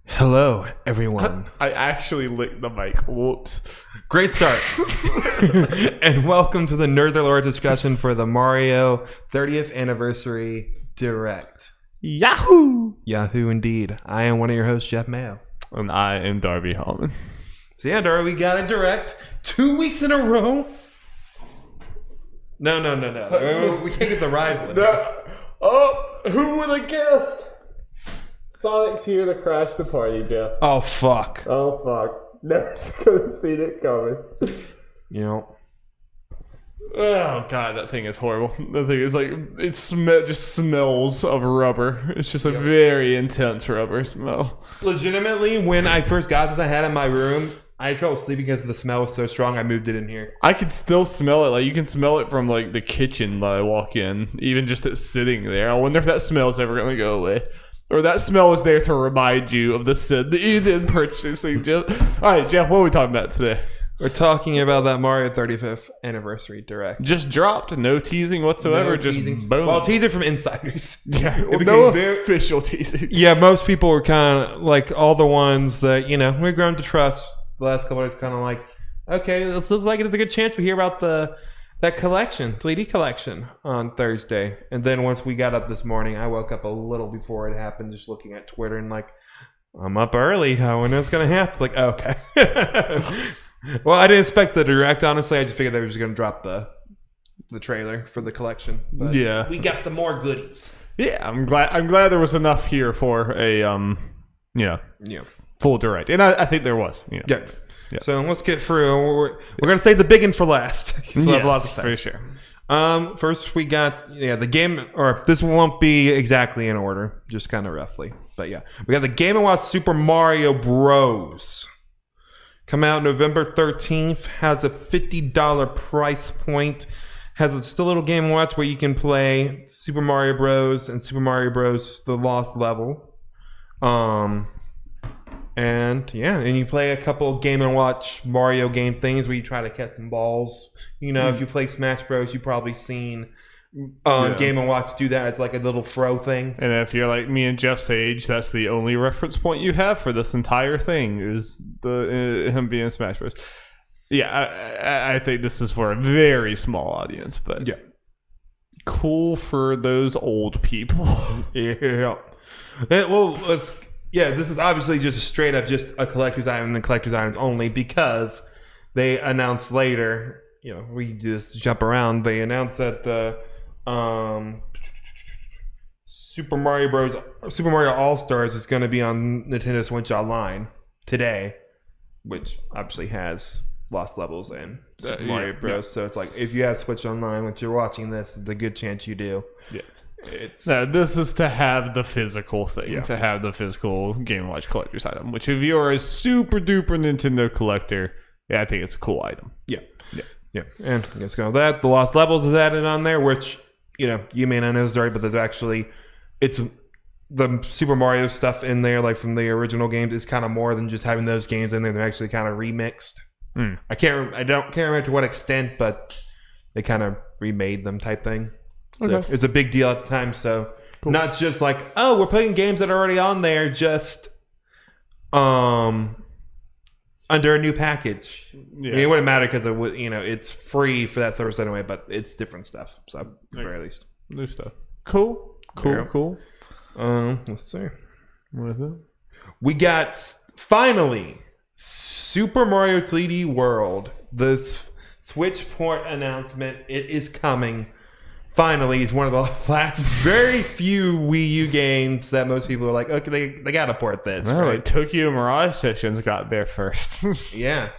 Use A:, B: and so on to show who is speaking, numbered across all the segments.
A: Hello, everyone.
B: I actually licked the mic. Whoops.
A: Great start. And welcome to the Nuzlocke discussion for the Mario 30th Anniversary Direct.
B: Yahoo!
A: Yahoo, indeed. I am one of your hosts, Jeff Mayo.
B: And I am Darby Hallman.
A: So yeah, Darby, we got a Direct 2 weeks in a row. No. We can't get the rival.
B: No. Oh, who would have guessed? Sonic's here to crash the party, Jeff.
A: Oh, fuck.
B: Oh, fuck. Never could have seen it coming.
A: You know.
B: Oh, God, that thing is horrible. The thing is like, it just smells of rubber. It's just a very intense rubber smell.
A: Legitimately, when I first got this, I had it in my room. I had trouble sleeping because the smell was so strong. I moved it in here.
B: I could still smell it. Like, you can smell it from, like, the kitchen when I walk in. Even just it sitting there. I wonder if that smell is ever going to go away. Or that smell is there to remind you of the sin that you did purchasing, Jeff. All right, Jeff, what are we talking about today?
A: We're talking about that Mario 35th Anniversary Direct.
B: Just dropped. No teasing whatsoever.
A: No
B: just
A: teasing.
B: boom.
A: Well, teaser from insiders.
B: Yeah,
A: It
B: no
A: became
B: official teasing.
A: Yeah, most people were kind of like all the ones that, you know, we've grown to trust the last couple of years, kind of like, okay, this looks like it's a good chance we hear about that collection, 3D collection on Thursday. And then once we got up this morning, I woke up a little before it happened, just looking at Twitter and like, I'm up early. How when it's going to happen? Like, okay. Well, I didn't expect the Direct, honestly. I just figured they were just going to drop the trailer for the collection. But
B: yeah,
A: we got some more goodies.
B: Yeah, I'm glad there was enough here for a full Direct, and I think there was. Yeah.
A: So let's get through. We're gonna save the big one for last.
B: Yes, have a lot to say. For sure.
A: First we got the game, or this won't be exactly in order, just kind of roughly. But yeah, we got the Game & Watch Super Mario Bros. Come out November 13th. Has a $50 price point. Has just a little Game & Watch where you can play Super Mario Bros. And Super Mario Bros. The Lost Level. And you play a couple Game & Watch Mario game things where you try to catch some balls. You know, if you play Smash Bros, you've probably seen Game & Watch do that as like a little throw thing.
B: And if you're like me and Jeff's age, that's the only reference point you have for this entire thing is him being Smash Bros. Yeah, I think this is for a very small audience, but cool for those old people.
A: Yeah. This is obviously just straight up just a collector's item and collector's items only because they announced later, we just jump around. They announced that the Super Mario All-Stars is going to be on Nintendo Switch Online today, which obviously has Lost Levels and Super Mario Bros. So it's like, if you have Switch Online, when you're watching this, it's a good chance you do.
B: Yes. This is to have the physical thing, to have the physical Game & Watch collector's item, which if you're a super duper Nintendo collector, I think it's a cool item. Yeah.
A: And I guess go with that. The Lost Levels is added on there, which, you may not know this already, but there's actually, it's the Super Mario stuff in there, like from the original games, is kind of more than just having those games in there. They're actually kind of remixed. I can't remember to what extent, but they kind of remade them type thing. So it was a big deal at the time. So not just like, oh, we're putting games that are already on there, just under a new package. Yeah. I mean, it wouldn't matter because it's free for that service anyway, but it's different stuff. So at the very least,
B: new stuff. Cool.
A: Let's see.
B: What is it?
A: We got finally Super Mario 3D World. The Switch port announcement. It is coming. Finally, it's one of the last very few Wii U games that most people are like, okay, they gotta port this.
B: Well, right? Tokyo Mirage Sessions got there first.
A: Yeah.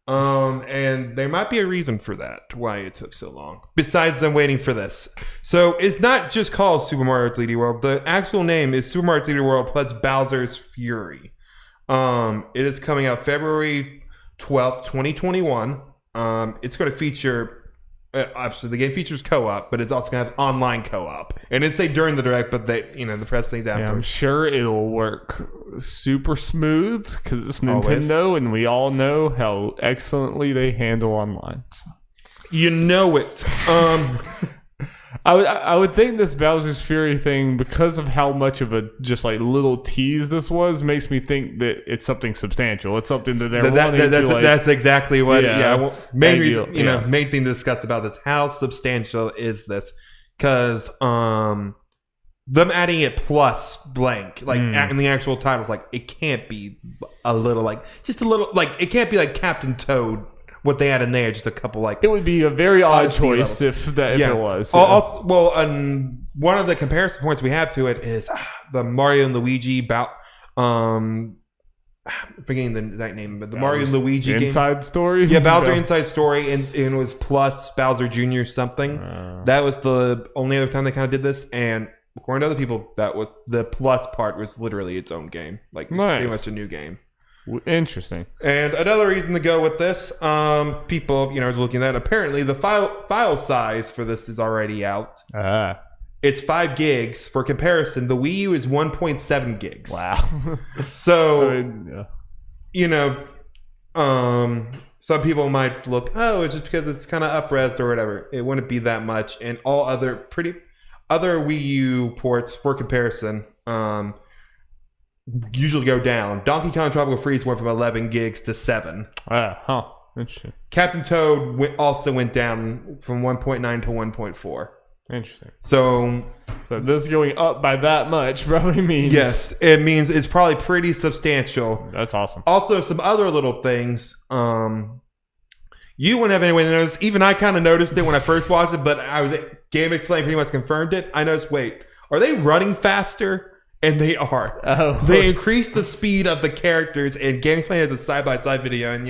A: And there might be a reason for that, why it took so long. Besides them waiting for this. So it's not just called Super Mario 3D World. The actual name is Super Mario 3D World plus Bowser's Fury. It is coming out February 12th, 2021. It's going to feature... obviously, the game features co-op, but it's also going to have online co-op. And it's during the Direct, but they, the press things after.
B: Yeah, I'm sure it'll work super smooth because it's Nintendo, and we all know how excellently they handle online.
A: You know it.
B: I would think this Bowser's Fury thing, because of how much of a just like little tease this was, makes me think that it's something substantial. It's something that they're wanting to like.
A: That's exactly what. Yeah. Well, main reason, main thing to discuss about this: how substantial is this? Because them adding it plus blank, like in the actual titles, like it can't be a little, like just a little, like it can't be like Captain Toad. What they had in there, just a couple like...
B: It would be a very odd choice if it was. Yeah.
A: Also, one of the comparison points we have to it is the Mario and Luigi I'm forgetting the exact name, but the Mario and Luigi
B: Inside Story?
A: Yeah, Bowser Inside Story, and it was plus Bowser Jr. something. That was the only other time they kind of did this, and according to other people, that was the plus part was literally its own game. Like, it's pretty much a new game.
B: Interesting.
A: And another reason to go with this, people, was looking at, apparently the file size for this is already out. It's 5 gigs. For comparison, the Wii U is 1.7 gigs.
B: Wow.
A: So, some people might look, it's just because it's kind of up-resed or whatever. It wouldn't be that much. And all other Wii U ports, for comparison, usually go down. Donkey Kong Tropical Freeze went from 11 gigs to 7.
B: Interesting.
A: Captain Toad also went down from 1.9 to 1.4.
B: Interesting.
A: So
B: this going up by that much probably means...
A: Yes, it means it's probably pretty substantial.
B: That's awesome.
A: Also, some other little things. You wouldn't have any way to notice. Even I kind of noticed it when I first watched it, but Game Explain pretty much confirmed it. I noticed, wait, are they running faster? And they are.
B: Oh.
A: They increase the speed of the characters, and Game Explain has a side-by-side video, and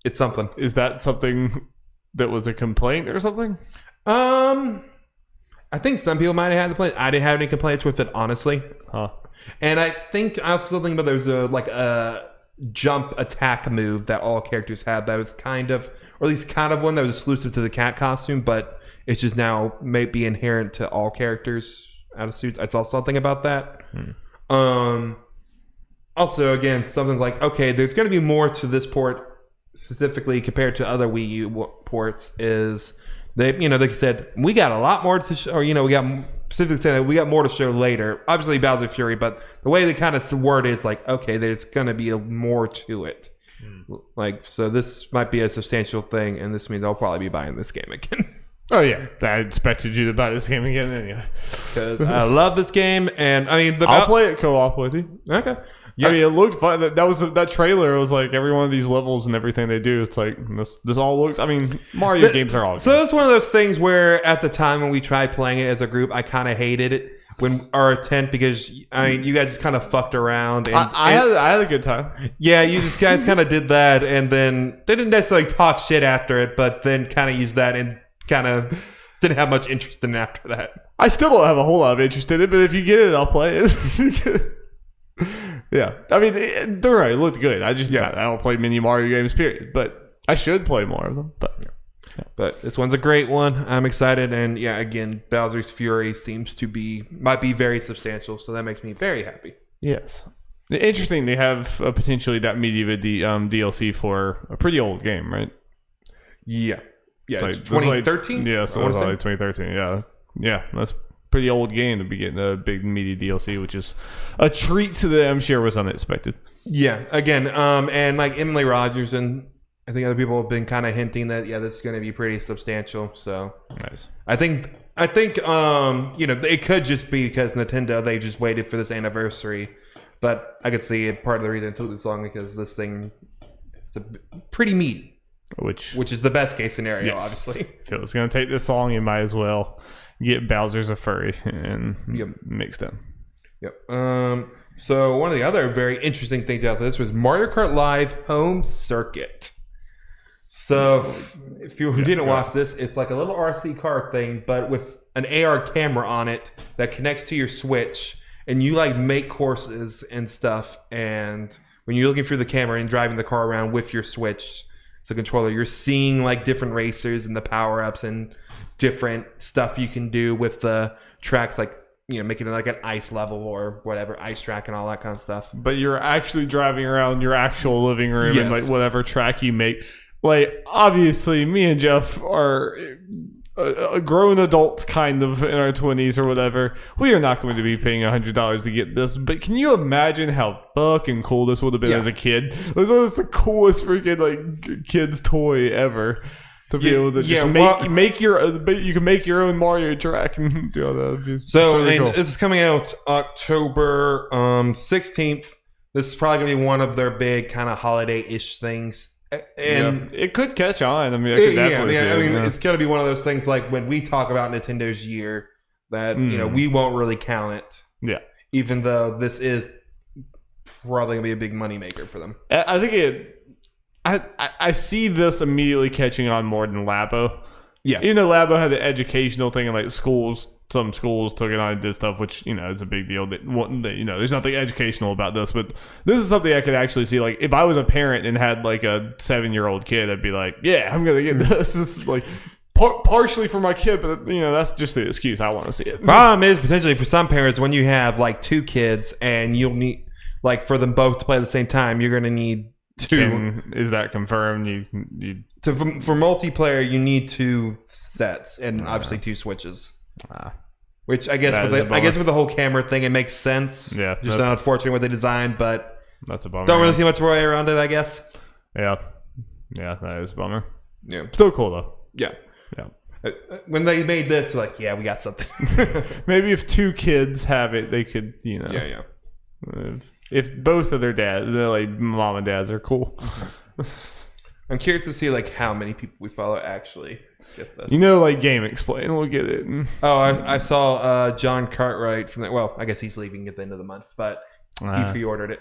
A: it's something.
B: Is that something that was a complaint or something?
A: I think some people might have had complaints. I didn't have any complaints with it, honestly. And I also think about there's a jump attack move that all characters have that was kind of one that was exclusive to the cat costume, but it's just now may be inherent to all characters out of suits. I saw something about that. Also, again, something like, okay, there's going to be more to this port specifically compared to other Wii U ports. Is they said we got a lot more to show, or we got specifically saying that we got more to show later. Obviously, Bowser Fury, but the way they kind of word is like, okay, there's going to be more to it. Like, so this might be a substantial thing, and this means I'll probably be buying this game again.
B: Oh yeah, I expected you to buy this game again anyway.
A: Because I love this game, and I mean,
B: I'll play it co-op with you.
A: Okay. Yeah.
B: I mean, it looked fun. That trailer. It was like every one of these levels and everything they do. It's like this all looks. I mean, Mario games are all.
A: So it's one of those things where at the time when we tried playing it as a group, I kind of hated it when our attempt because I mean, you guys just kind of fucked around. And
B: I had a good time.
A: Yeah, you just guys kind of did that, and then they didn't necessarily talk shit after it, but then kind of used that and kind of didn't have much interest in it after that.
B: I still don't have a whole lot of interest in it, but if you get it, I'll play it. Yeah, I mean, they're right. It looked good. I don't play mini Mario games, period. But I should play more of them.
A: But this one's a great one. I'm excited, and yeah, again, Bowser's Fury might be very substantial, so that makes me very happy.
B: Yes, interesting. They have potentially that media DLC for a pretty old game, right?
A: Yeah. Yeah, it's
B: like,
A: 2013?
B: Yeah, so it's like 2013. Yeah, that's a pretty old game to be getting a big media DLC, which is a treat to them. I'm sure was unexpected.
A: Yeah, again, and like Emily Rogers and I think other people have been kind of hinting that this is going to be pretty substantial. So
B: nice.
A: I think it could just be because Nintendo they just waited for this anniversary, but I could see part of the reason it took this long because this thing is pretty meaty. Which is the best case scenario, obviously.
B: If it was going to take this long, you might as well get Bowser's a furry and mix them.
A: Yep. So one of the other very interesting things out of this was Mario Kart Live Home Circuit. So if you didn't watch this, it's like a little RC car thing, but with an AR camera on it that connects to your Switch, and you like make courses and stuff. And when you're looking through the camera and driving the car around with your Switch. It's a controller. You're seeing like different racers and the power-ups and different stuff you can do with the tracks, like making it like an ice level or whatever, ice track and all that kind of stuff.
B: But you're actually driving around your actual living room and like whatever track you make. Like obviously, me and Jeff are grown adults kind of in our 20s or whatever, we are not going to be paying $100 to get this. But can you imagine how fucking cool this would have been as a kid? This was the coolest freaking like kid's toy ever. To be able to just make you can make your own Mario track and do all that.
A: So
B: really cool.
A: This is coming out October 16th. This is probably gonna be one of their big kind of holiday-ish things, and
B: it could catch on. I mean, I could definitely see it.
A: I mean, it's gonna be one of those things like when we talk about Nintendo's year that we won't really count it.
B: Yeah,
A: even though this is probably gonna be a big moneymaker for them.
B: I think I see this immediately catching on more than Labo.
A: Yeah.
B: Even though Labo had the educational thing and like some schools took it on and did stuff, which, it's a big deal. There's nothing educational about this, but this is something I could actually see. Like, if I was a parent and had like a 7-year-old kid, I'd be like, yeah, I'm going to get this. This is like partially for my kid, but, that's just the excuse. I want to see it.
A: Problem is, potentially for some parents, when you have like 2 kids and you'll need, like, for them both to play at the same time, you're going to need 2.
B: Is that confirmed?
A: For multiplayer, you need 2 sets and obviously 2 switches. Which I guess with the whole camera thing, it makes sense.
B: Yeah,
A: just unfortunate what they designed, but
B: that's a bummer.
A: Don't really see much way around it, I guess.
B: Yeah, that is a bummer.
A: Yeah,
B: still cool though.
A: Yeah. When they made this, like, yeah, we got something.
B: Maybe if 2 kids have it, they could,
A: Yeah.
B: If both of their dads, like mom and dads, are cool.
A: I'm curious to see like how many people we follow actually get this.
B: Like Game Explain will get it.
A: Oh, I saw John Cartwright from that. Well, I guess he's leaving at the end of the month, but he pre-ordered it,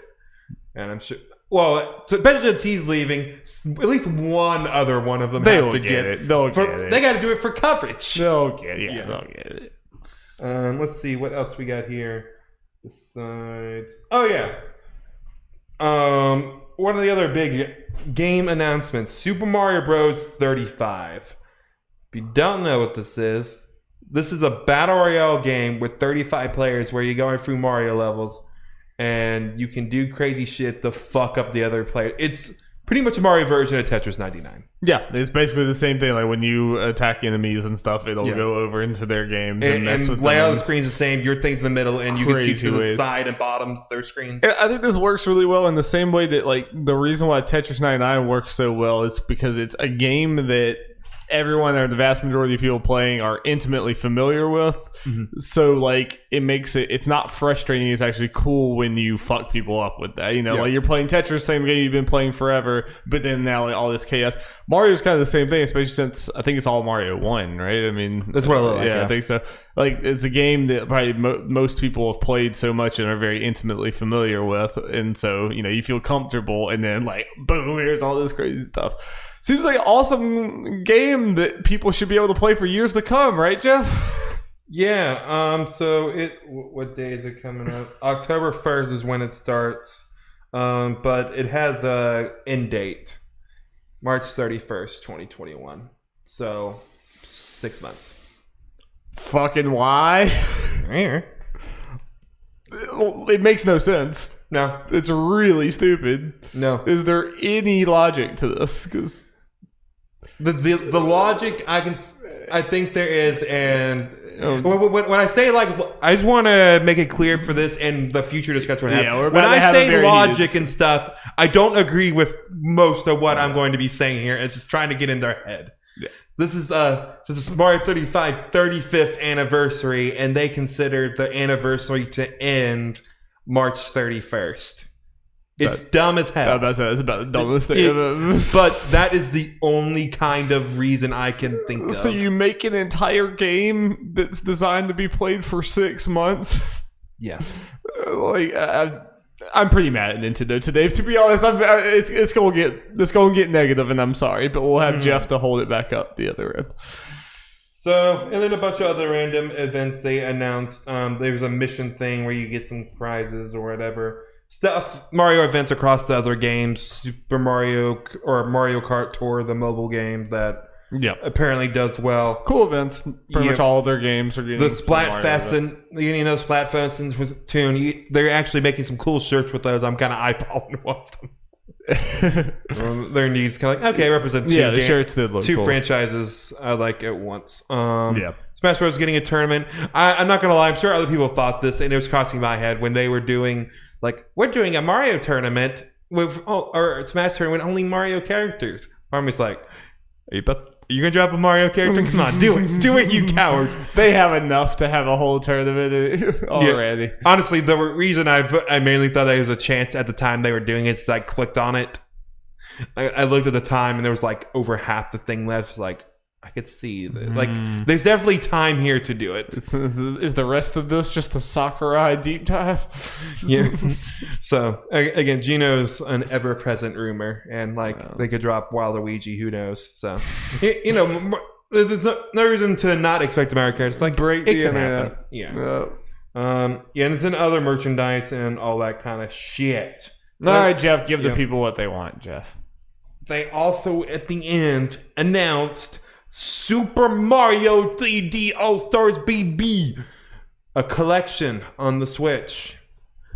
A: and I'm sure. Well, since he's leaving, at least one other one of them have to get it.
B: They'll get it.
A: They got to do it for coverage.
B: They'll get it. Yeah, they'll get it.
A: Let's see what else we got here. Besides, one of the other big game announcements, Super Mario Bros. 35. If you don't know what this is a battle royale game with 35 players where you're going through Mario levels and you can do crazy shit to fuck up the other player. It's pretty much a Mario version of Tetris 99.
B: Yeah, it's basically the same thing. Like when you attack enemies and stuff, it'll go over into their games and mess with them.
A: Layout of the screen's the same. Your thing's in the middle, and you can see to the side and bottoms their screens.
B: I think this works really well in the same way that like the reason why Tetris 99 works so well is because it's a game that everyone or the vast majority of people playing are intimately familiar with. Mm-hmm. So like it makes it's not frustrating, it's actually cool when you fuck people up with that. Like you're playing Tetris, same game you've been playing forever, but then now like, all this chaos. Mario's kind of the same thing, especially since I think it's all Mario 1, right? I mean,
A: that's what I look like.
B: Yeah, I think so. Like it's a game that probably most people have played so much and are very intimately familiar with, and so you feel comfortable, and then like boom, here's all this crazy stuff. Seems like an awesome game that people should be able to play for years to come, right, Jeff?
A: Yeah. So what day is it coming up? October 1st is when it starts. But it has a end date, March 31st, 2021. So 6 months.
B: Fucking why?
A: Yeah.
B: It makes no sense.
A: No.
B: It's really stupid.
A: No.
B: Is there any logic to this? Because
A: the logic I think there is, and when I say like, I just want to make it clear for this and the future discussion. When I say logic and stuff, I don't agree with most of what I'm going to be saying here. It's just trying to get in their head. Yeah. This is Mario 35 35th anniversary, and they consider the anniversary to end March 31st. It's dumb as hell.
B: That's about the dumbest thing ever.
A: But that is the only kind of reason I can think of.
B: So you make an entire game that's designed to be played for 6 months?
A: Yes.
B: Like, I'm pretty mad at Nintendo today. To be honest, it's gonna get negative, and I'm sorry, but we'll have Jeff to hold it back up the other end.
A: So, and then a bunch of other random events they announced. There was a mission thing where you get some prizes or whatever. Stuff, Mario events across the other games, Super Mario or Mario Kart Tour, the mobile game that apparently does well.
B: Cool events. Pretty much all of their games are getting
A: the Splatfest and Splatfest with Toon. They're actually making some cool shirts with those. I'm kind of eyeballing one of them. Their needs kind of like, okay, represent two,
B: the shirts did look
A: two
B: cool.
A: franchises I like at once.
B: Yeah.
A: Smash Bros. Getting a tournament. I'm not gonna lie, I'm sure other people thought this, and it was crossing my head when they were doing like, we're doing a Mario tournament with or a Smash tournament only Mario characters. Army's like, are you gonna drop a Mario character? Come on, do it, you coward.
B: They have enough to have a whole tournament already.
A: Yeah. Honestly, the reason I mainly thought there was a chance at the time they were doing it is I clicked on it. I looked at the time and there was like over half the thing left. Like, I could see that. Like, there's definitely time here to do it.
B: Is the rest of this just a Sakurai deep dive?
A: Yeah. So again, Gino's an ever-present rumor, and like they could drop Waluigi. Who knows? So there's no reason to not expect Mario characters. Like,
B: break
A: it
B: the
A: could
B: internet.
A: happen. Yeah. And there's in other merchandise and all that kind of shit.
B: All right, Jeff, give the people what they want, Jeff.
A: They also at the end announced Super Mario 3D All-Stars BB, a collection on the Switch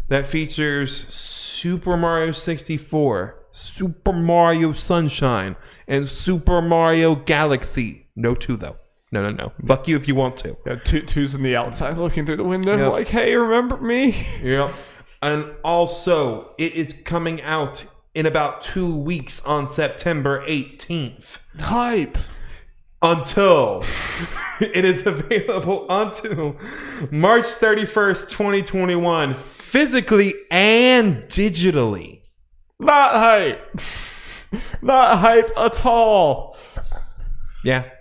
A: that features Super Mario 64, Super Mario Sunshine, and Super Mario Galaxy. No 2 though. No. Fuck you if you want to.
B: Yeah, two's in the outside looking through the window,
A: Yep.
B: like, hey, remember me?
A: Yep. And also, it is coming out in about 2 weeks on September 18th.
B: Hype.
A: Until it is available until March 31st, 2021, physically and digitally.
B: Not hype. Not hype at all.
A: Yeah.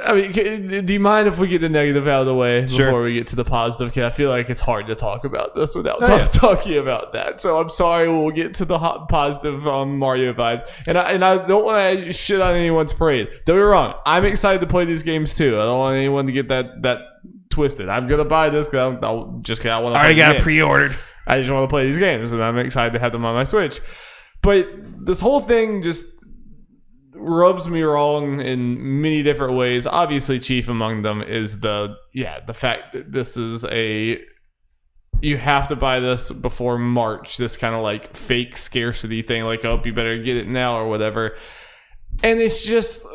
B: I mean, do you mind if we get the negative out of the way
A: Sure.
B: before we get to the positive? Because I feel like it's hard to talk about this without
A: yeah.
B: talking about that. So I'm sorry. We'll get to the hot positive Mario vibe, and I don't want to shit on anyone's parade. Don't get me wrong. I'm excited to play these games too. I don't want anyone to get that twisted. I'm gonna buy this because I want to.
A: I already got it pre-ordered.
B: I just want to play these games, and I'm excited to have them on my Switch. But this whole thing just rubs me wrong in many different ways. Obviously, chief among them is the fact that this is you have to buy this before March, this kind of like fake scarcity thing, like, oh, you better get it now or whatever. And it's just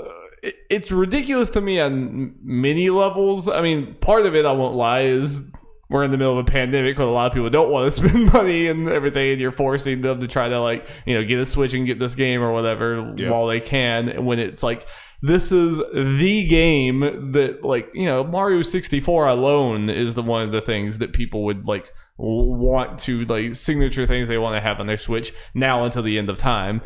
B: it's ridiculous to me on many levels. I mean, part of it, I won't lie, is we're in the middle of a pandemic where a lot of people don't want to spend money and everything, and you're forcing them to try to, like, get a Switch and get this game or whatever while they can, when it's like, this is the game that, like, Mario 64 alone is one of the things that people would, like, want to, like, signature things they want to have on their Switch now until the end of time.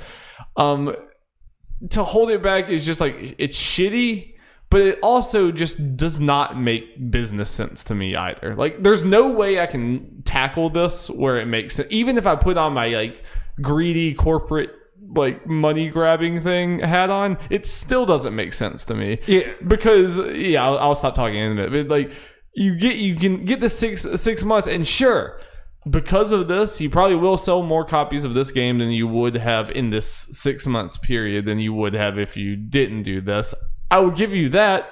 B: To hold it back is just, like, it's shitty. But it also just does not make business sense to me either. Like, there's no way I can tackle this where it makes sense. Even if I put on my, like, greedy corporate, like, money grabbing thing hat on, it still doesn't make sense to me.
A: Yeah.
B: Because I'll stop talking in a minute. But, like, you can get the six months, and sure, because of this, you probably will sell more copies of this game than you would have in this 6 months period than you would have if you didn't do this. I will give you that,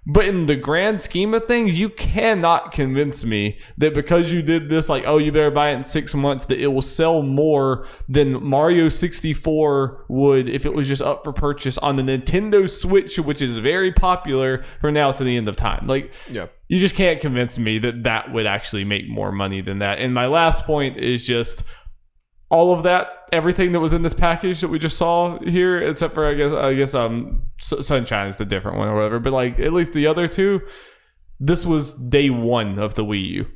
B: but in the grand scheme of things, you cannot convince me that because you did this, like, oh, you better buy it in 6 months, that it will sell more than Mario 64 would if it was just up for purchase on the Nintendo Switch, which is very popular from now to the end of time. Like, you just can't convince me that would actually make more money than that. And my last point is just all of that, everything that was in this package that we just saw here, except for I guess Sunshine is the different one or whatever, but, like, at least the other two, this was day one of the Wii U.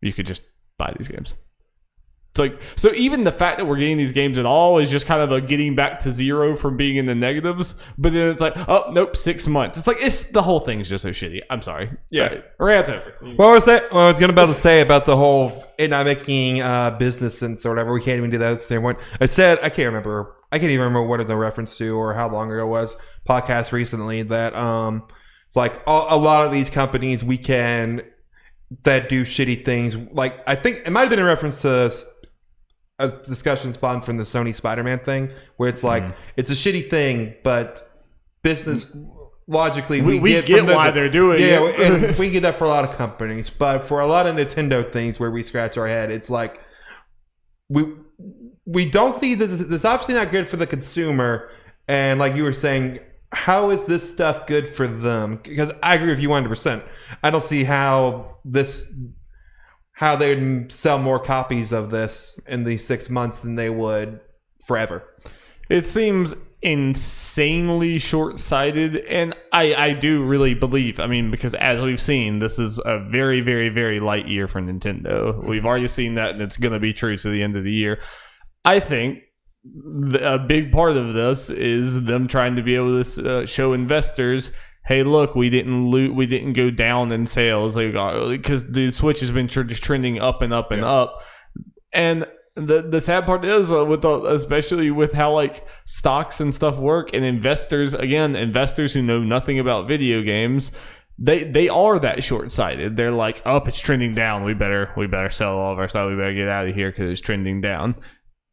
B: You could just buy these games. It's like, so even the fact that we're getting these games at all is just kind of a getting back to zero from being in the negatives. But then it's like, oh, nope, 6 months. It's like, the whole thing's just so shitty. I'm sorry.
A: Yeah.
B: Rant's over.
A: What was that? Well, I was about to say about the whole it not making business sense or whatever. We can't even do that at the same point. I can't even remember what it's a reference to or how long ago it was. Podcast recently that it's like a lot of these companies that do shitty things. Like, I think it might have been a reference to a discussion spawned from the Sony Spider-Man thing, where it's like, it's a shitty thing, but business logically we get
B: why they're doing it.
A: Yeah, and we get that for a lot of companies, but for a lot of Nintendo things where we scratch our head, it's like we we don't see this. This is obviously not good for the consumer. And like you were saying, how is this stuff good for them? Because I agree with you 100%. I don't see how they would sell more copies of this in these 6 months than they would forever.
B: It seems insanely short-sighted, and I do really believe, because as we've seen, this is a very, very, very light year for Nintendo. We've already seen that, and it's going to be true to the end of the year. I think a big part of this is them trying to be able to show investors, hey, look, we didn't go down in sales, because the Switch has been just trending up and up and up. And the sad part is, especially with how like stocks and stuff work, and investors who know nothing about video games, they are that short-sighted. They're like, oh, it's trending down. We better sell all of our stuff. We better get out of here because it's trending down.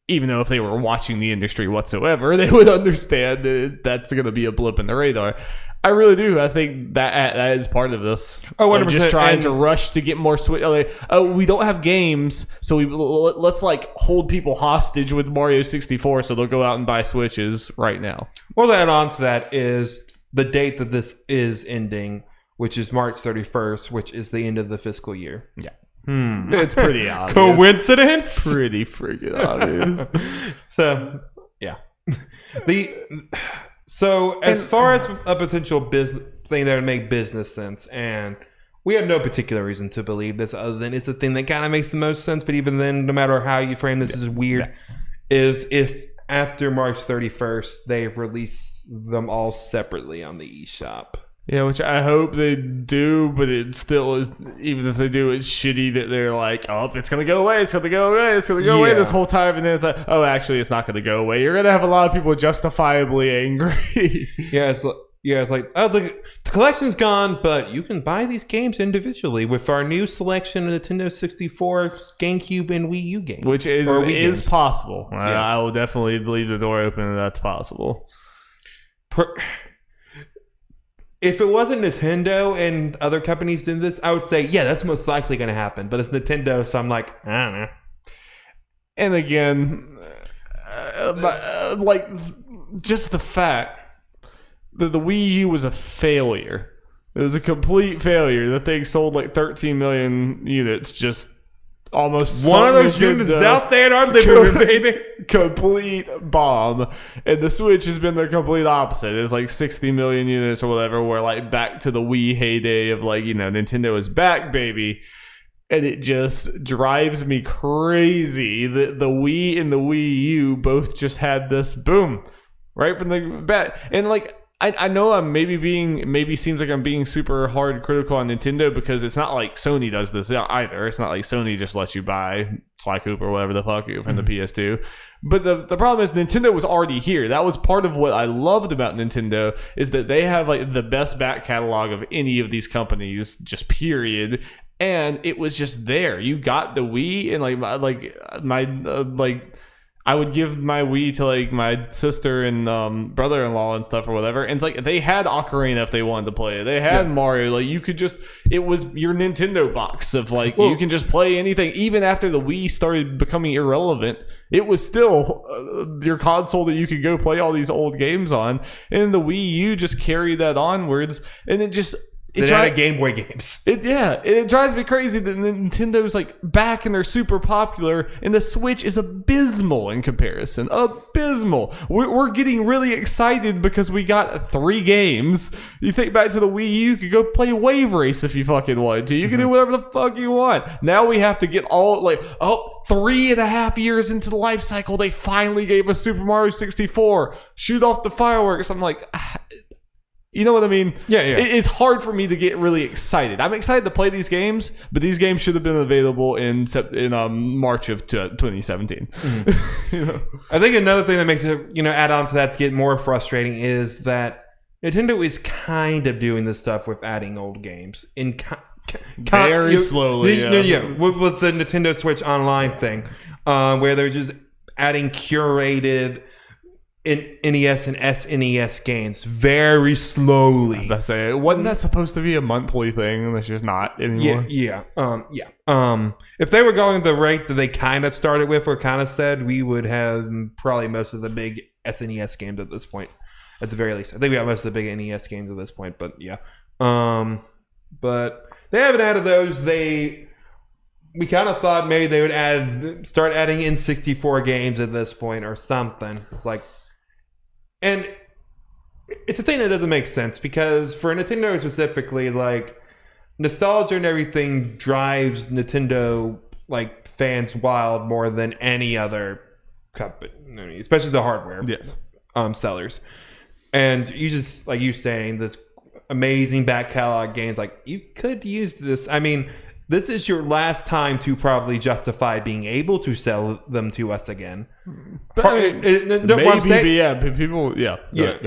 B: Even though if they were watching the industry whatsoever, they would understand that that's going to be a blip in the radar. I really do. I think that is part of this.
A: Oh, 100%.
B: Just trying to rush to get more Switch. We don't have games, so let's like hold people hostage with Mario 64, so they'll go out and buy Switches right now.
A: Well, add on to that is the date that this is ending, which is March 31st, which is the end of the fiscal year.
B: Yeah. It's pretty obvious.
A: Coincidence?
B: Pretty freaking obvious.
A: So, yeah. As far as a potential business thing that would make business sense, and we have no particular reason to believe this other than it's the thing that kind of makes the most sense, but even then, no matter how you frame this is weird, is if after March 31st, they release them all separately on the eShop.
B: Yeah, which I hope they do, but it still is, even if they do, it's shitty that they're like, oh, it's going to go away, it's going to go away, it's going to go away this whole time, and then it's like, oh, actually, it's not going to go away. You're going to have a lot of people justifiably angry.
A: It's like, oh, the collection's gone, but you can buy these games individually with our new selection of Nintendo 64, GameCube, and Wii U games.
B: Which is possible. I will definitely leave the door open if that's possible.
A: If it wasn't Nintendo and other companies did this, I would say, yeah, that's most likely going to happen. But it's Nintendo, so I'm like, I don't know.
B: And again, just the fact that the Wii U was a failure. It was a complete failure. The thing sold like 13 million units, just almost
A: one of those units is out there in our living room, baby.
B: Complete bomb. And the Switch has been the complete opposite. It's like 60 million units or whatever. We're like back to the Wii heyday of like, Nintendo is back, baby. And it just drives me crazy that the Wii and the Wii U both just had this boom right from the bat. And like, I know I'm maybe seems like I'm being super hard critical on Nintendo because it's not like Sony does this either. It's not like Sony just lets you buy Sly Cooper or whatever the fuck from the PS2. But the problem is Nintendo was already here. That was part of what I loved about Nintendo is that they have like the best back catalog of any of these companies, just period. And it was just there. You got the Wii and I would give my Wii to like my sister and brother-in-law and stuff or whatever. And it's like they had Ocarina if they wanted to play it. They had Mario. Like you could it was your Nintendo box of like you can just play anything. Even after the Wii started becoming irrelevant, it was still your console that you could go play all these old games on. And the Wii U just carried that onwards. And it just...
A: They had Game Boy games.
B: It drives me crazy that Nintendo's like back and they're super popular, and the Switch is abysmal in comparison. Abysmal. We're getting really excited because we got 3 games. You think back to the Wii U, you could go play Wave Race if you fucking wanted to. You can do whatever the fuck you want. Now we have to get all 3.5 years into the life cycle, they finally gave us Super Mario 64. Shoot off the fireworks. I'm like... You know what I mean?
A: Yeah.
B: It's hard for me to get really excited. I'm excited to play these games, but these games should have been available in March of 2017.
A: Mm-hmm. I think another thing that makes it, add on to that to get more frustrating is that Nintendo is kind of doing this stuff with adding old games in
B: very slowly.
A: With the Nintendo Switch Online thing, where they're just adding curated. NES and SNES games very slowly.
B: That's it. Wasn't that supposed to be a monthly thing? That's just not anymore.
A: Yeah. If they were going the rate that they kind of started with or kind of said, we would have probably most of the big SNES games at this point. At the very least, I think we got most of the big NES games at this point. But yeah, but they haven't added those. We kind of thought maybe they would start adding in 64 games at this point or something. It's like, and it's a thing that doesn't make sense because for Nintendo specifically, like nostalgia and everything drives Nintendo like fans wild more than any other company, especially the hardware sellers. And you just like you saying this amazing back catalog games, like you could use this. I mean, this is your last time to probably justify being able to sell them to us again.
B: But people, Go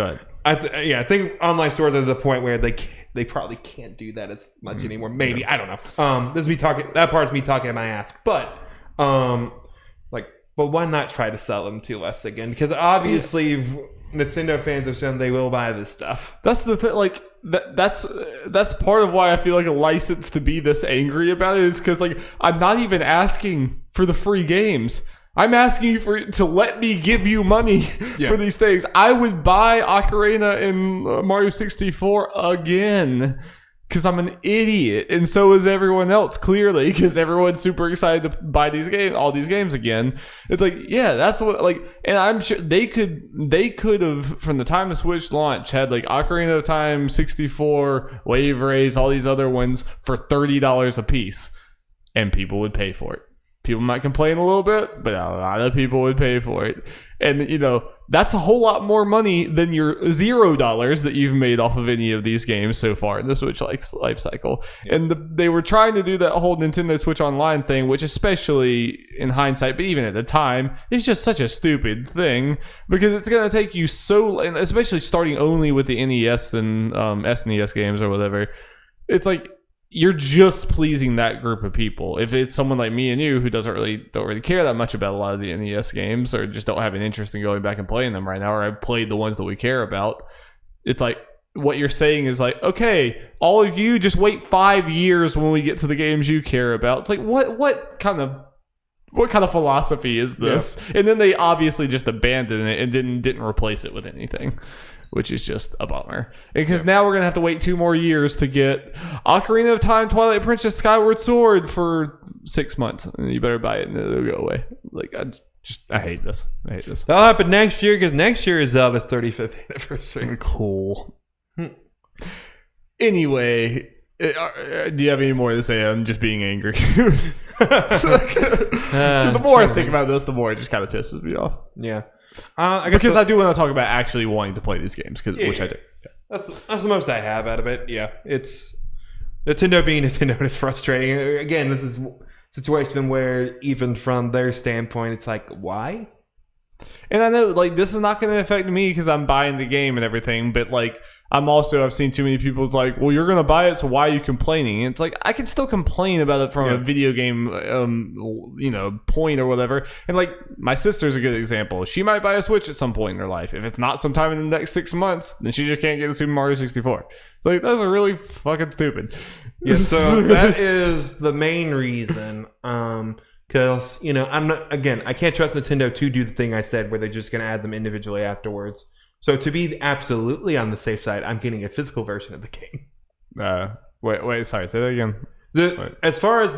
B: ahead.
A: I think online stores are the point where they probably can't do that as much anymore. Maybe I don't know. This is me talking. That part's me talking my ass. But but why not try to sell them to us again? Because obviously, Nintendo fans are saying they will buy this stuff.
B: That's the thing. Like that's part of why I feel like a license to be this angry about it is because like I'm not even asking for the free games. I'm asking you to let me give you money for these things. I would buy Ocarina and Mario 64 again because I'm an idiot, and so is everyone else. Clearly, because everyone's super excited to buy all these games again. It's like, yeah, that's what like, and I'm sure they could have from the time the Switch launch had like Ocarina of Time, 64, Wave Race, all these other ones for $30 a piece, and people would pay for it. People might complain a little bit, but a lot of people would pay for it. And, that's a whole lot more money than your $0 that you've made off of any of these games so far in the Switch life cycle. Yeah. And they were trying to do that whole Nintendo Switch Online thing, which especially in hindsight, but even at the time, is just such a stupid thing because it's going to take you and especially starting only with the NES and SNES games or whatever. It's like, you're just pleasing that group of people. If it's someone like me and you who don't really care that much about a lot of the NES games or just don't have an interest in going back and playing them right now, or I've played the ones that we care about, it's like what you're saying is like, okay, all of you just wait 5 years when we get to the games you care about. It's like what kind of philosophy is this? Yeah. And then they obviously just abandoned it and didn't replace it with anything, which is just a bummer. Because now we're going to have to wait 2 more years to get Ocarina of Time, Twilight Princess, Skyward Sword for 6 months. And you better buy it and it'll go away. Like, I hate this.
A: That'll happen next year because next year is Zelda's 35th anniversary.
B: Cool. Anyway, do you have any more to say? I'm just being angry. The more I think about this, the more it just kind of pisses me off.
A: Yeah.
B: I do want to talk about actually wanting to play these games, which I do. Yeah.
A: That's the most I have out of it. Yeah, it's Nintendo being Nintendo is frustrating. Again, this is a situation where even from their standpoint, it's like, why?
B: And I know, like, this is not going to affect me because I'm buying the game and everything, but, like, I've seen too many people, it's like, well, you're going to buy it, so why are you complaining? And it's like, I can still complain about it from a video game, point or whatever. And, like, my sister's a good example. She might buy a Switch at some point in her life. If it's not sometime in the next 6 months, then she just can't get the Super Mario 64. It's like, that's really fucking stupid.
A: Yeah, so that is the main reason, because, I can't trust Nintendo to do the thing I said where they're just going to add them individually afterwards. So to be absolutely on the safe side, I'm getting a physical version of the game.
B: Wait, sorry, say that again.
A: As far as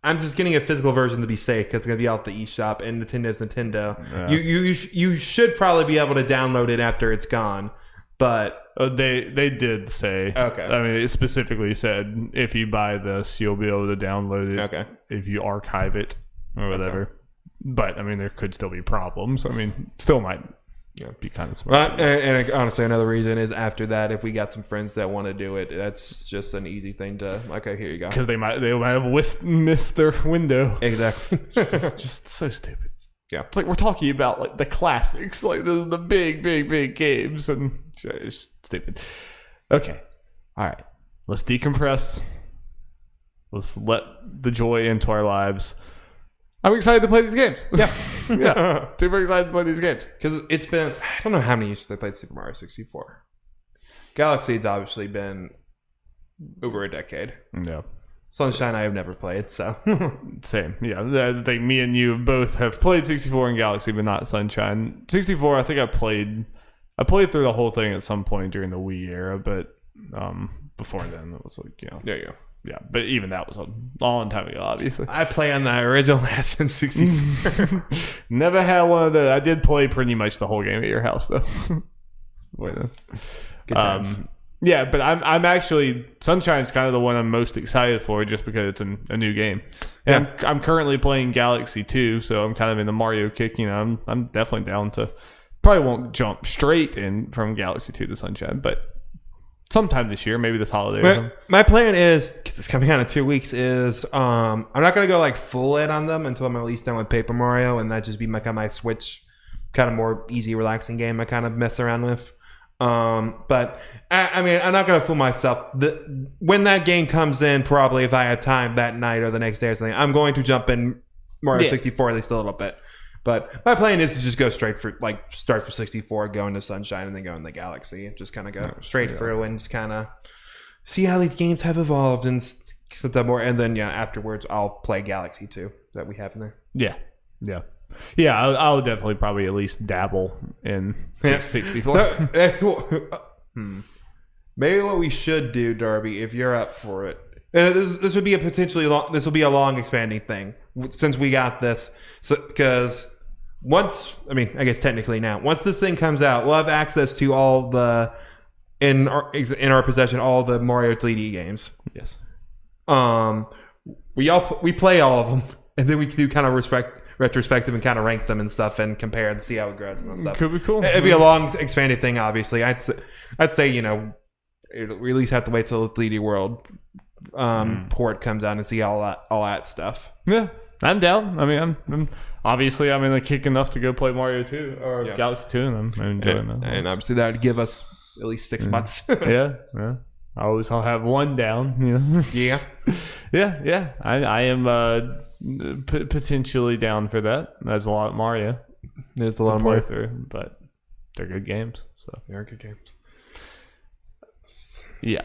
A: I'm just getting a physical version to be safe because it's going to be out the eShop and Nintendo's Nintendo. Yeah. You should probably be able to download it after it's gone, but...
B: They did say.
A: Okay.
B: I mean, it specifically said if you buy this, you'll be able to download it.
A: Okay.
B: If you archive it or whatever. Okay. But I mean, there could still be problems. I mean, still might be kind of smart.
A: And honestly, another reason is after that, if we got some friends that want to do it, that's just an easy thing to okay. Here you go.
B: Because they might have missed their window.
A: Exactly.
B: just so stupid.
A: Yeah,
B: it's like we're talking about like the classics, like the big games, and it's stupid. Okay, all right, let's decompress. Let's let the joy into our lives. I'm excited to play these games.
A: Yeah.
B: Yeah, super excited to play these games.
A: Because it's been, I don't know how many years I played Super Mario 64. Galaxy's obviously been over a decade.
B: Yeah.
A: Sunshine I have never played, so.
B: Same. Yeah, I think me and you both have played 64 and Galaxy, but not Sunshine. 64, I think I played through the whole thing at some point during the Wii era, but before then it was like,
A: There you go.
B: Yeah, but even that was a long time ago, obviously.
A: I play on the original Assassin's 64.
B: Never had one of the. I did play pretty much the whole game at your house, though. Wait,
A: Good times.
B: Yeah, but I'm actually Sunshine's kind of the one I'm most excited for, just because it's a new game. And I'm currently playing Galaxy 2, so I'm kind of in the Mario kick. I'm definitely down to. Probably won't jump straight in from Galaxy 2 to Sunshine, but sometime this year, maybe this holiday.
A: My plan is, because it's coming out in 2 weeks, is I'm not going to go like full in on them until I'm at least done with Paper Mario, and that just be my Switch kind of more easy, relaxing game I kind of mess around with. But I mean, I'm not going to fool myself. When that game comes in, probably if I have time that night or the next day or something, I'm going to jump in Mario 64 at least a little bit. But my plan is to just go straight for, like, start for 64, go into Sunshine, and then go into Galaxy. Just kind of go straight through and just kind of see how these games have evolved and stuff more. And then, afterwards, I'll play Galaxy 2 that we have in there.
B: Yeah, I'll definitely probably at least dabble in 64.
A: Maybe what we should do, Darby, if you're up for it, this would be a long expanding thing since we got this. Because I guess technically now, once this thing comes out, we'll have access to all the in our possession all the Mario 3D games.
B: Yes.
A: We play all of them, and then we can do kind of retrospective and kind of rank them and stuff and compare and see how it grows and stuff.
B: Could be cool.
A: It'd be a long expanded thing, obviously. I'd say we at least have to wait till the 3D World port comes out and see all that stuff.
B: Yeah, I'm down. I mean, I'm obviously I'm in a kick enough to go play Mario 2 or Galaxy 2, and I'm enjoying that.
A: And obviously that would give us at least 6 months.
B: Yeah. I'll have one down.
A: Yeah.
B: Yeah. I am potentially down for that. There's a lot of Mario.
A: There's a lot of Mario
B: through, but they're good games. So
A: they are good games.
B: Yeah.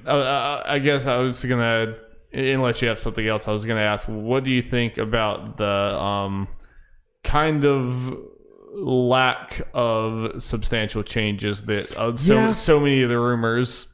B: I guess I was gonna, unless you have something else, I was gonna ask, what do you think about the kind of lack of substantial changes that so many of the rumors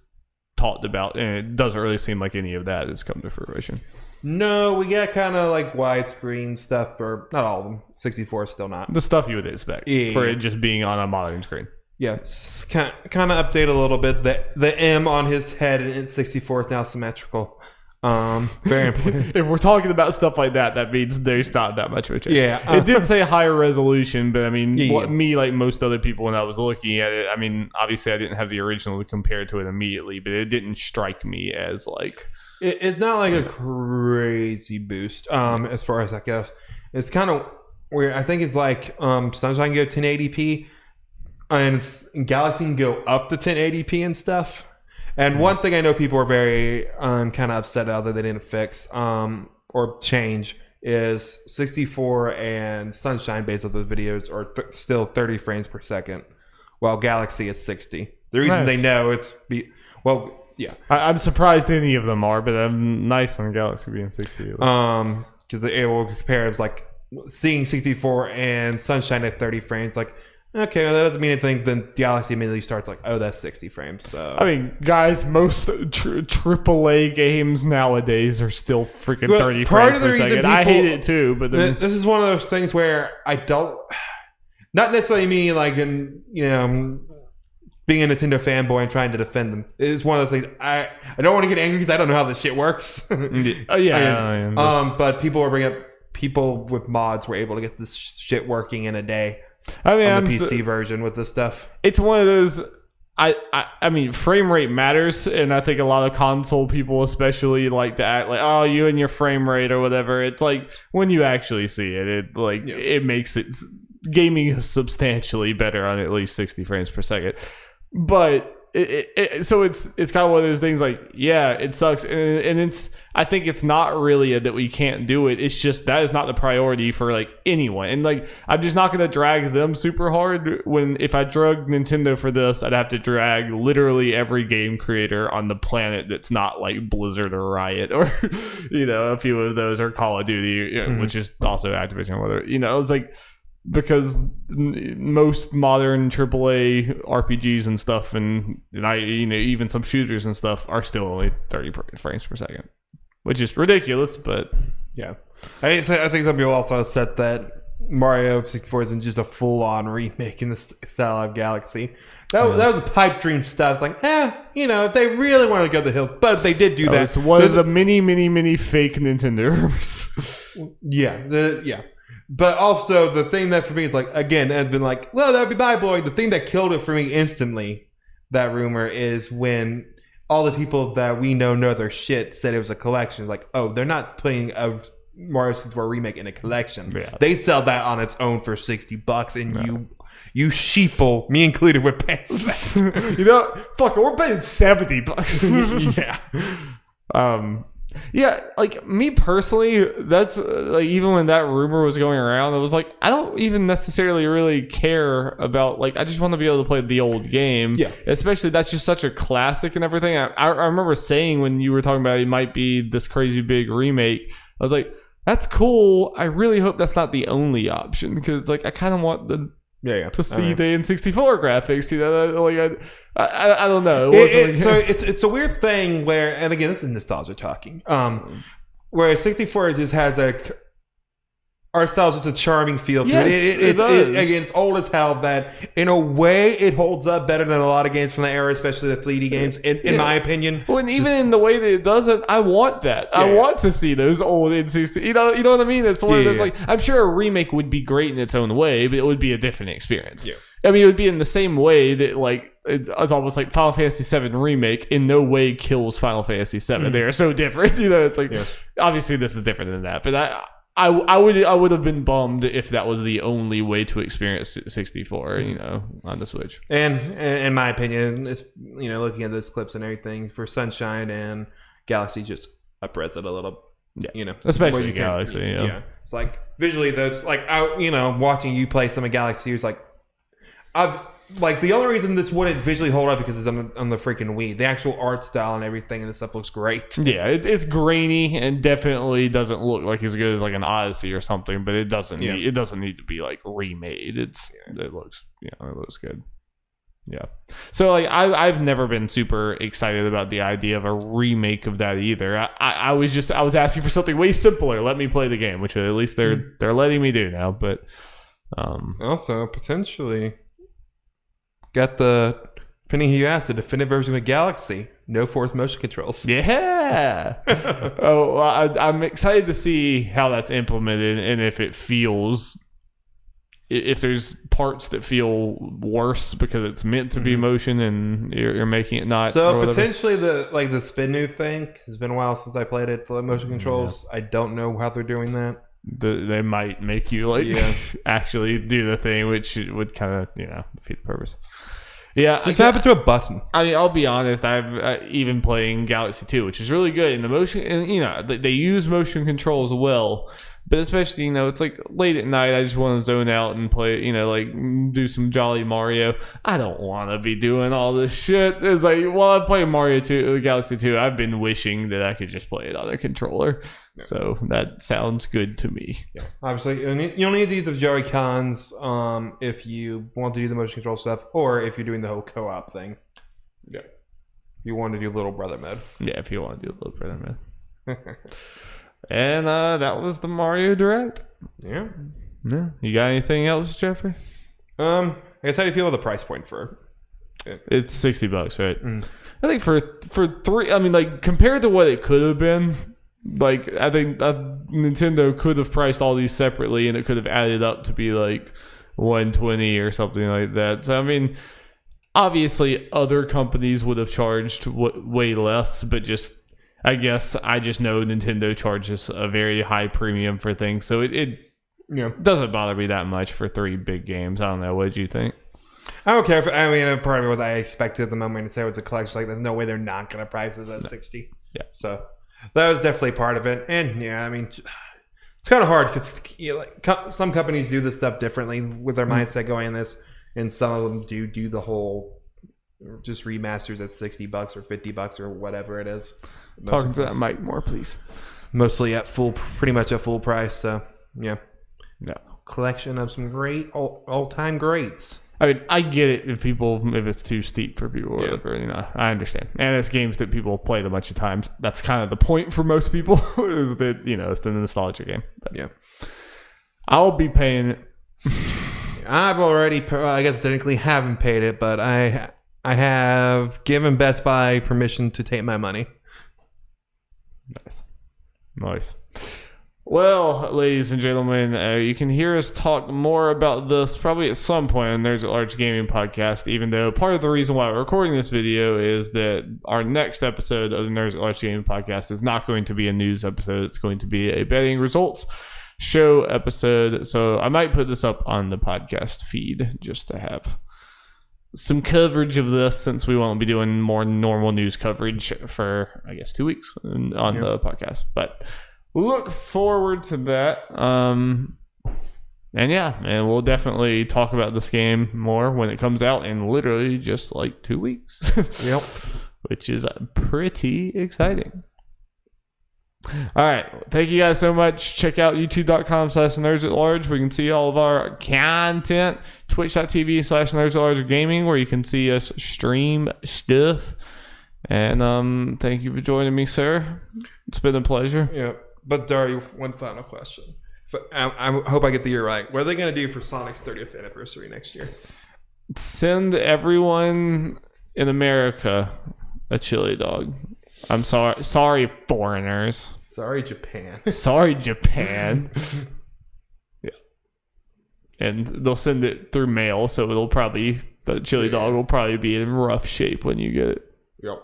B: talked about, and it doesn't really seem like any of that has come to fruition.
A: No, we got kind of like widescreen stuff, or not all of them. 64 still not.
B: The stuff you would expect for it just being on a modern screen.
A: Yeah, it's kind of update a little bit. The M on his head in 64 is now symmetrical. Very important.
B: If we're talking about stuff like that, that means there's not that much of a change.
A: Yeah,
B: it did say higher resolution, but I mean, me, like most other people, when I was looking at it, I mean, obviously I didn't have the original to compare to it immediately, but it didn't strike me as like
A: it's not like a crazy boost. As far as that goes, it's kind of weird. I think it's like Sunshine can go 1080p, and Galaxy can go up to 1080p and stuff. And one thing I know people are very kind of upset about that they didn't fix or change is 64 and Sunshine, based on those videos, are still 30 frames per second, while Galaxy is 60. The reason they know
B: I'm surprised any of them are, but I'm nice on Galaxy being 60.
A: Because it will compare it like seeing 64 and Sunshine at 30 frames, like. Okay, well, that doesn't mean anything. Then Galaxy immediately starts like, oh, that's 60 frames. So
B: I mean, guys, most AAA games nowadays are still freaking 30 frames per second. I hate it too, but
A: this is one of those things where I don't, not necessarily me like being a Nintendo fanboy and trying to defend them. It's one of those things I don't want to get angry because I don't know how this shit works. But people with mods were able to get this shit working in a day.
B: I mean,
A: on the PC version with this stuff.
B: It's one of those. I mean, frame rate matters, and I think a lot of console people, especially, like to act like, "Oh, you and your frame rate or whatever." It's like when you actually see it, it makes gaming substantially better on at least 60 frames per second. But so it's kind of one of those things like, yeah, it sucks, and it's, I think it's not really that we can't do it. It's just that is not the priority for like anyone, and like I'm just not gonna drag them super hard. When if I drug Nintendo for this, I'd have to drag literally every game creator on the planet that's not like Blizzard or Riot or a few of those, or Call of Duty, which is also Activision, whether it's like. Because most modern AAA RPGs and stuff, and even some shooters and stuff are still only 30 frames per second, which is ridiculous. But
A: yeah, I think some people also said that Mario 64 isn't just a full-on remake in the style of Galaxy. That was pipe dream stuff. Like, if they really wanted to go to the hills, but if they did do that,
B: it's one of the many fake Nintendo rumors.
A: Yeah. But also, the thing that for me is like, again, has been like, well, that would be mind-blowing. The thing that killed it for me instantly, that rumor, is when all the people that we know their shit said it was a collection. Like, oh, they're not putting a Mario 64 remake in a collection. Yeah. They sell that on its own for $60, and you sheeple, me included, would pay for that.
B: Fuck it, we're paying $70. Yeah. Yeah, like me personally, that's like even when that rumor was going around, it was like I don't even necessarily really care about, like, I just want to be able to play the old game.
A: Yeah,
B: especially that's just such a classic and everything. I remember saying when you were talking about it might be this crazy big remake, I was like, that's cool. I really hope that's not the only option, because like I kind of want to see the N64 graphics. Like I don't know.
A: So it's a weird thing where, and again, this is nostalgia talking. Where 64 just has art style is just a charming feel to it. It does. Again, it's old as hell. That in a way it holds up better than a lot of games from the era, especially the 3D games. In my opinion,
B: well, and even in the way that it does it, I want that. I want to see those old N64. You know what I mean? It's one of those like, I'm sure a remake would be great in its own way, but it would be a different experience. Yeah. I mean, it would be in the same way that like it's almost like Final Fantasy VII Remake in no way kills Final Fantasy VII. They are so different. It's like obviously this is different than that, but I would have been bummed if that was the only way to experience 64, on the Switch. And
A: in my opinion, it's, looking at those clips and everything, for Sunshine and Galaxy, just up-res it a little. Yeah,
B: especially Galaxy. Yeah,
A: it's like visually, those like watching you play some of Galaxy is like, like the only reason this wouldn't visually hold up because it's on the freaking Wii. The actual art style and everything and the stuff looks great.
B: Yeah, it's grainy and definitely doesn't look like as good as like an Odyssey or something. But it doesn't need to be like remade. It looks good. Yeah. So like I've never been super excited about the idea of a remake of that either. I was asking for something way simpler. Let me play the game, which at least they're letting me do now. But
A: also potentially. Got depending who you ask, the definitive version of Galaxy. No force motion controls.
B: Yeah. I'm excited to see how that's implemented and if it feels, if there's parts that feel worse because it's meant to be motion and you're making it not.
A: So potentially the spin move thing. Cause it's been a while since I played it. The motion controls. Yeah. I don't know how they're doing that.
B: They might make you actually do the thing, which would kind of defeat the purpose. Yeah,
A: just snap it to a button.
B: I mean, I'll be honest. I've even playing Galaxy 2, which is really good. And the motion, and they use motion controls well. But especially, it's like late at night, I just want to zone out and play, like do some Jolly Mario. I don't want to be doing all this shit. It's like, while I'm playing Mario 2, Galaxy 2, I've been wishing that I could just play it on a controller. Yeah. So that sounds good to me.
A: Yeah. Obviously, you only need to use the Joy-Cons if you want to do the motion control stuff, or if you're doing the whole co-op thing. Yeah. If you want to do Little Brother mode.
B: Yeah, if you want to do Little Brother mode. And that was the Mario Direct.
A: Yeah.
B: You got anything else, Jeffrey?
A: I guess how do you feel about the price point for it?
B: It's $60, right? I think for three, I mean, like, compared to what it could have been, like, I think Nintendo could have priced all these separately and it could have added up to be like $120 or something like that. So I mean, obviously other companies would have charged way less, but I guess I just know Nintendo charges a very high premium for things, so it doesn't bother me that much for 3 big games. I don't know. What did you think?
A: I don't care. I mean, part of what I expected at the moment to say it was a collection. Like, there's no way they're not going to price it at 60.
B: Yeah.
A: So that was definitely part of it. And yeah, I mean, it's kind of hard because some companies do this stuff differently with their mindset going in this, and some of them do the whole just remasters at $60 or $50 or whatever it is.
B: Talking to that mic more, please.
A: Mostly at pretty much at full price. So yeah.
B: No.
A: Collection of some great all-time greats.
B: I mean, I get it if it's too steep for people or whatever, you know, I understand. And it's games that people played a bunch of times. That's kind of the point for most people is that, you know, it's the nostalgia game. But
A: yeah.
B: I'll be paying it.
A: I've already, I guess technically haven't paid it, but I have given Best Buy permission to take my money.
B: Nice. Well, ladies and gentlemen, you can hear us talk more about this probably at some point in Nerds at Large Gaming Podcast, even though part of the reason why we're recording this video is that our next episode of the Nerds at Large Gaming Podcast is not going to be a news episode. It's going to be a betting results show episode. So I might put this up on the podcast feed just to have some coverage of this, since we won't be doing more normal news coverage for, I guess, 2 weeks on the podcast. But look forward to that. And we'll definitely talk about this game more when it comes out in literally just like 2 weeks.
A: Yep.
B: Which is pretty exciting. All right. Thank you guys so much. Check out youtube.com/nerdsatlarge where you can see all of our content. Twitch.tv/nerdsatlarge gaming where you can see us stream stuff. And thank you for joining me, sir. It's been a pleasure.
A: Yeah. But Darby, one final question. I hope I get the year right. What are they going to do for Sonic's 30th anniversary next year?
B: Send everyone in America a chili dog. I'm sorry, foreigners.
A: Sorry, Japan.
B: Sorry, Japan. Yeah. And they'll send it through mail, so the chili dog will probably be in rough shape when you get it.
A: Yep.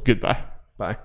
B: Goodbye.
A: Bye.